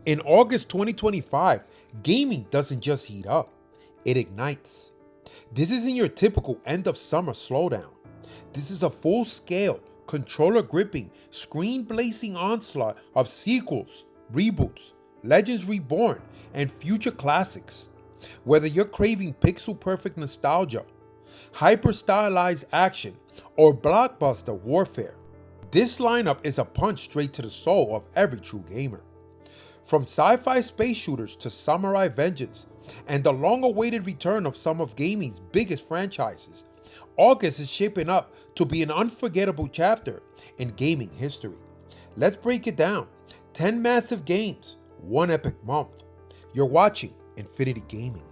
In August 2025, gaming doesn't just heat up, it ignites. This isn't your typical end of summer slowdown. This is a full scale, controller gripping, screen blazing onslaught of sequels, reboots, Legends Reborn, and future classics. Whether you're craving pixel perfect nostalgia, hyper stylized action, or blockbuster warfare, this lineup is a punch straight to the soul of every true gamer. From sci-fi space shooters to samurai vengeance, and the long-awaited return of some of gaming's biggest franchises, August is shaping up to be an unforgettable chapter in gaming history. Let's break it down. 10 massive games, one epic month. You're watching Infinity Gaming.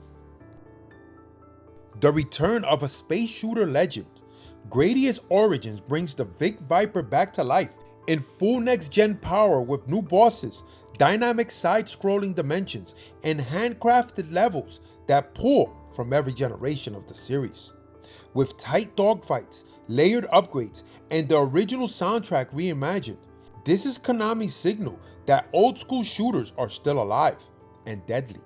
The return of a space shooter legend, Gradius Origins brings the Vic Viper back to life in full next-gen power with new bosses, dynamic side-scrolling dimensions, and handcrafted levels that pull from every generation of the series. With tight dogfights, layered upgrades, and the original soundtrack reimagined, this is Konami's signal that old-school shooters are still alive and deadly.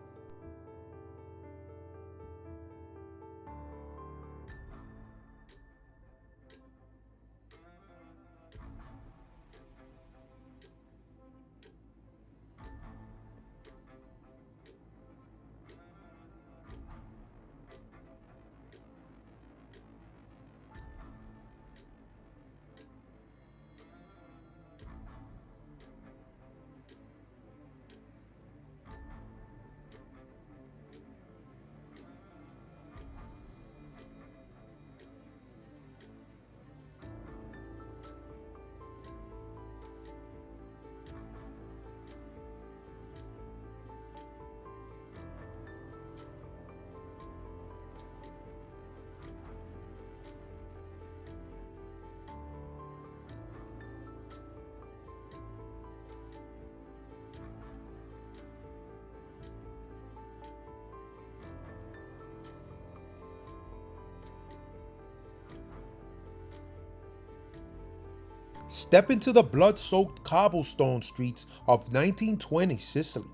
Step into the blood-soaked cobblestone streets of 1920 Sicily.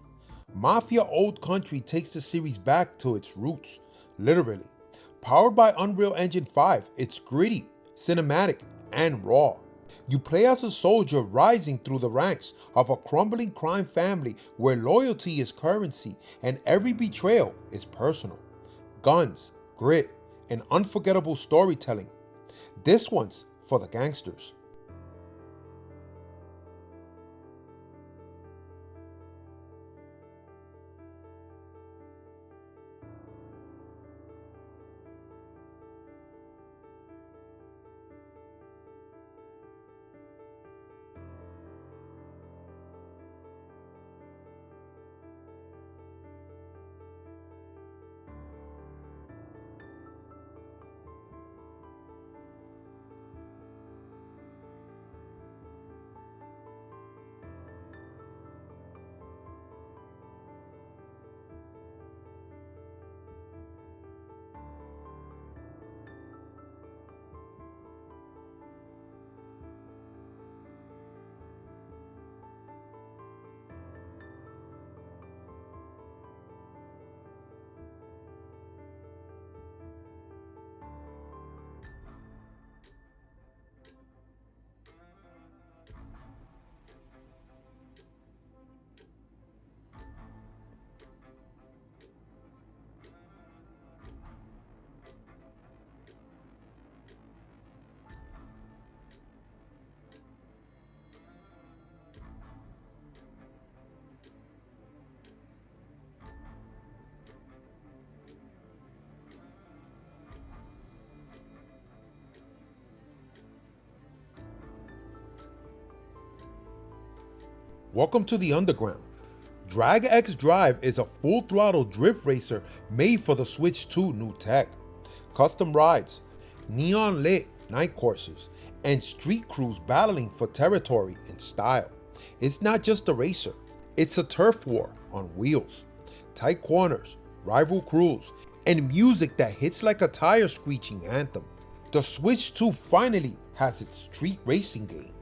Mafia Old Country takes the series back to its roots, literally. Powered by Unreal Engine 5, it's gritty, cinematic, and raw. You play as a soldier rising through the ranks of a crumbling crime family where loyalty is currency and every betrayal is personal. Guns, grit, and unforgettable storytelling. This one's for the gangsters. Welcome to the underground. Drag X Drive is a full-throttle drift racer made for the Switch 2 new tech. Custom rides, neon-lit night courses, and street crews battling for territory and style. It's not just a racer, it's a turf war on wheels. Tight corners, rival crews, and music that hits like a tire screeching anthem. The Switch 2 finally has its street racing game.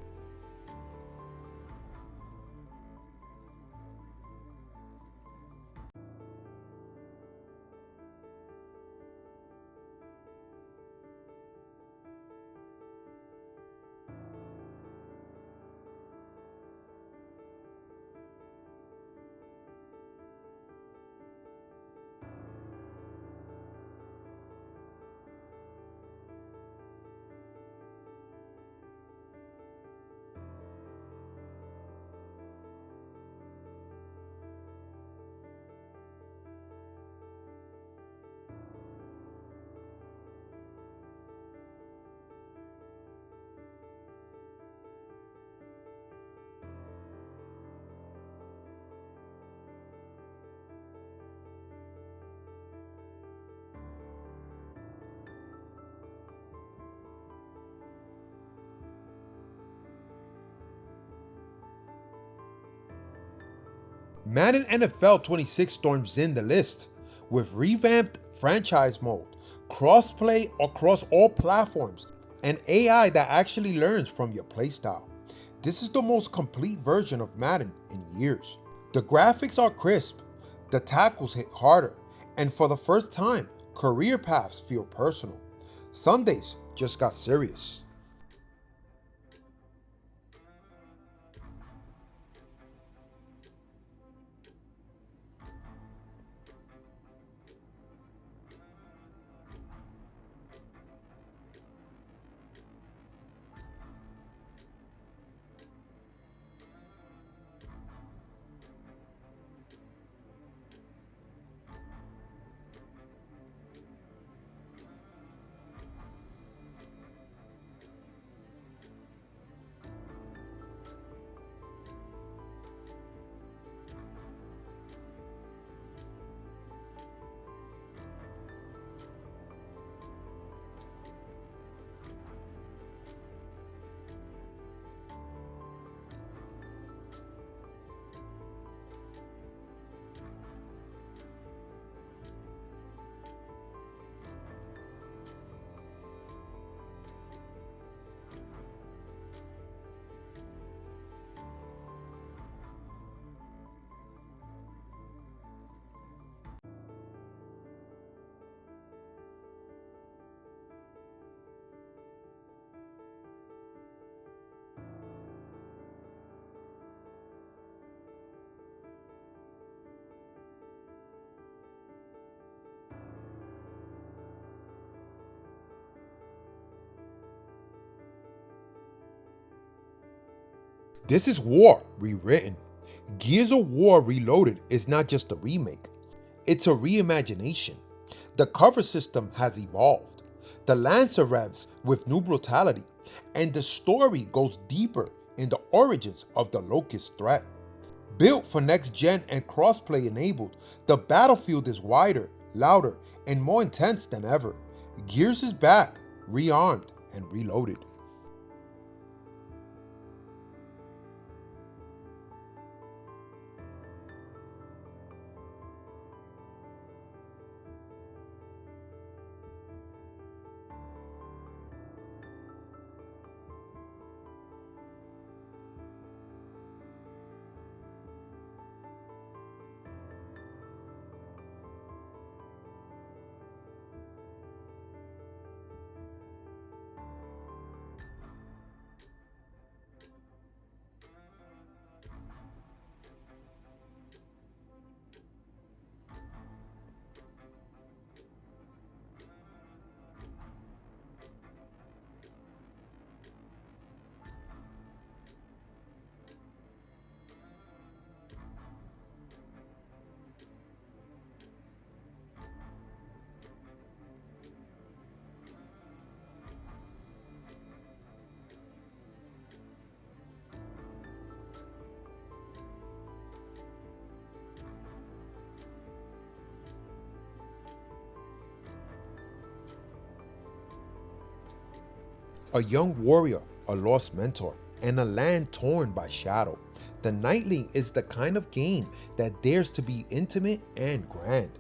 Madden NFL 26 storms in the list with revamped franchise mode, crossplay across all platforms, and AI that actually learns from your playstyle. This is the most complete version of Madden in years. The graphics are crisp, the tackles hit harder, and for the first time, career paths feel personal. Sundays just got serious. This is War rewritten. Gears of War Reloaded is not just a remake, it's a reimagination. The cover system has evolved, the Lancer revs with new brutality, and the story goes deeper in the origins of the Locust threat. Built for next gen and crossplay enabled, the battlefield is wider, louder, and more intense than ever. Gears is back, rearmed and reloaded. A young warrior, a lost mentor, and a land torn by shadow. The Nightling is the kind of game that dares to be intimate and grand.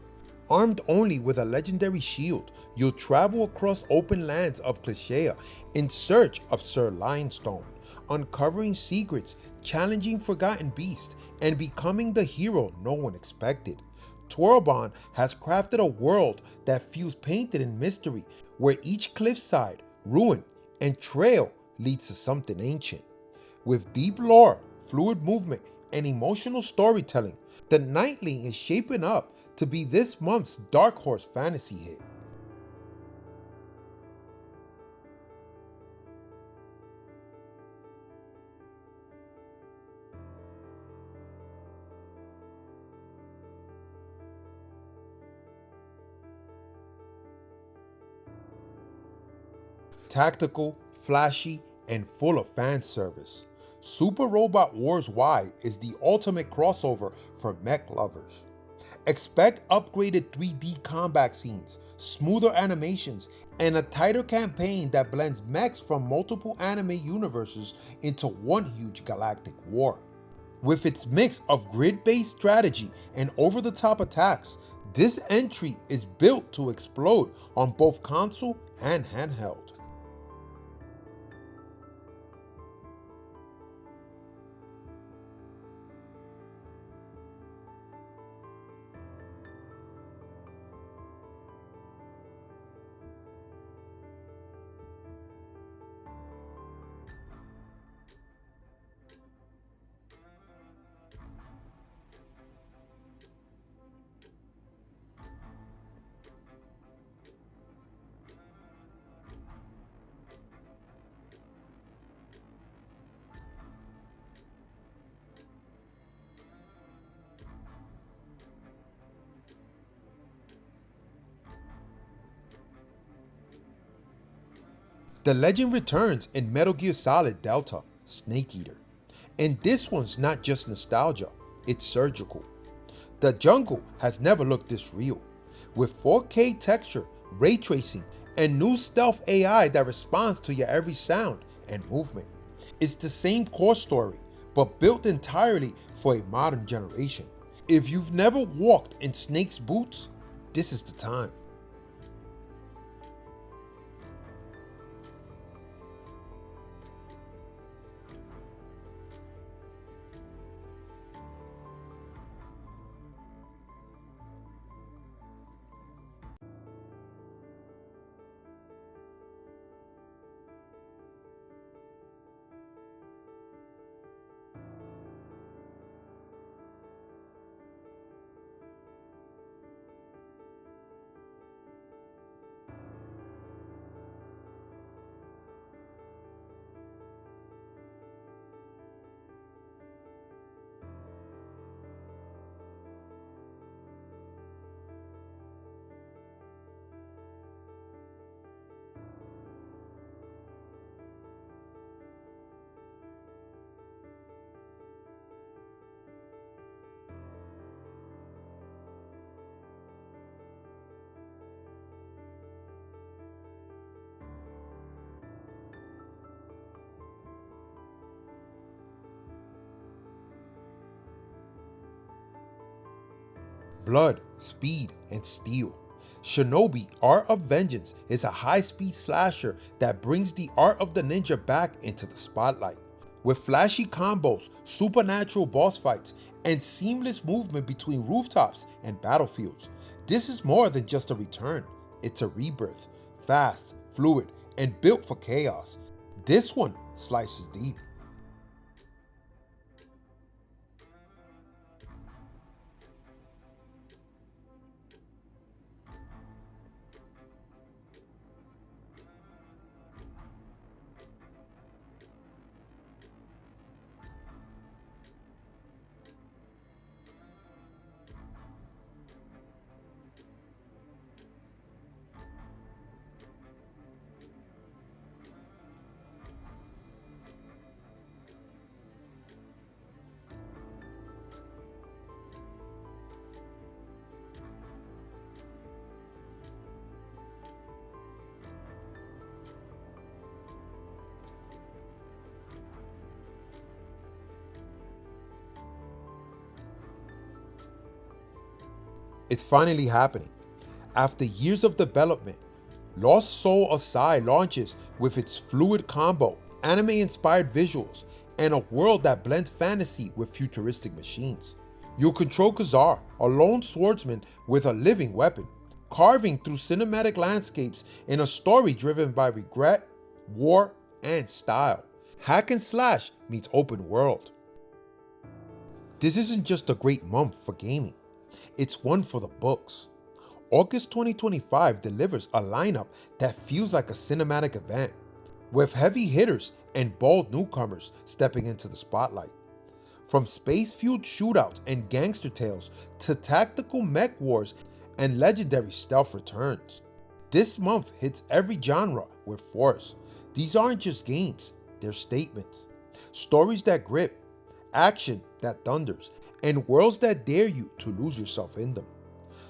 Armed only with a legendary shield, you'll travel across open lands of Clichea in search of Sir Lionstone, uncovering secrets, challenging forgotten beasts, and becoming the hero no one expected. Twirlbond has crafted a world that feels painted in mystery, where each cliffside, ruin, and trail leads to something ancient. With deep lore, fluid movement, and emotional storytelling, The Nightling is shaping up to be this month's Dark Horse fantasy hit. Tactical, flashy, and full of fan service. Super Robot Wars Y is the ultimate crossover for mech lovers. Expect upgraded 3D combat scenes, smoother animations, and a tighter campaign that blends mechs from multiple anime universes into one huge galactic war. With its mix of grid-based strategy and over-the-top attacks, this entry is built to explode on both console and handheld. The legend returns in Metal Gear Solid Delta, Snake Eater. And this one's not just nostalgia, it's surgical. The jungle has never looked this real, with 4K texture, ray tracing, and new stealth AI that responds to your every sound and movement. It's the same core story, but built entirely for a modern generation. If you've never walked in Snake's boots, this is the time. Blood, speed, and steel. Shinobi Art of Vengeance is a high-speed slasher that brings the art of the ninja back into the spotlight. With flashy combos, supernatural boss fights, and seamless movement between rooftops and battlefields, this is more than just a return, it's a rebirth. Fast, fluid, and built for chaos. This one slices deep. It's finally happening. After years of development, Lost Soul Asai launches with its fluid combo, anime-inspired visuals, and a world that blends fantasy with futuristic machines. You'll control Kazar, a lone swordsman with a living weapon, carving through cinematic landscapes in a story driven by regret, war, and style. Hack and slash meets open world. This isn't just a great month for gaming, it's one for the books. August 2025 delivers a lineup that feels like a cinematic event, with heavy hitters and bold newcomers stepping into the spotlight. From space-fueled shootouts and gangster tales to tactical mech wars and legendary stealth returns. This month hits every genre with force. These aren't just games, they're statements. Stories that grip, action that thunders, and worlds that dare you to lose yourself in them.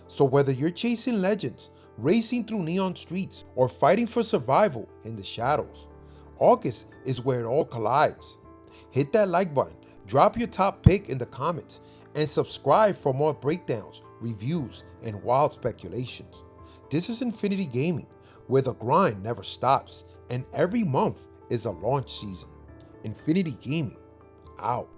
So whether you're chasing legends, racing through neon streets, or fighting for survival in the shadows, August is where it all collides. Hit that like button, Drop your top pick in the comments and subscribe for more breakdowns, reviews, and wild speculations. This is Infinity Gaming, where the grind never stops and every month is a launch season. Infinity Gaming, out.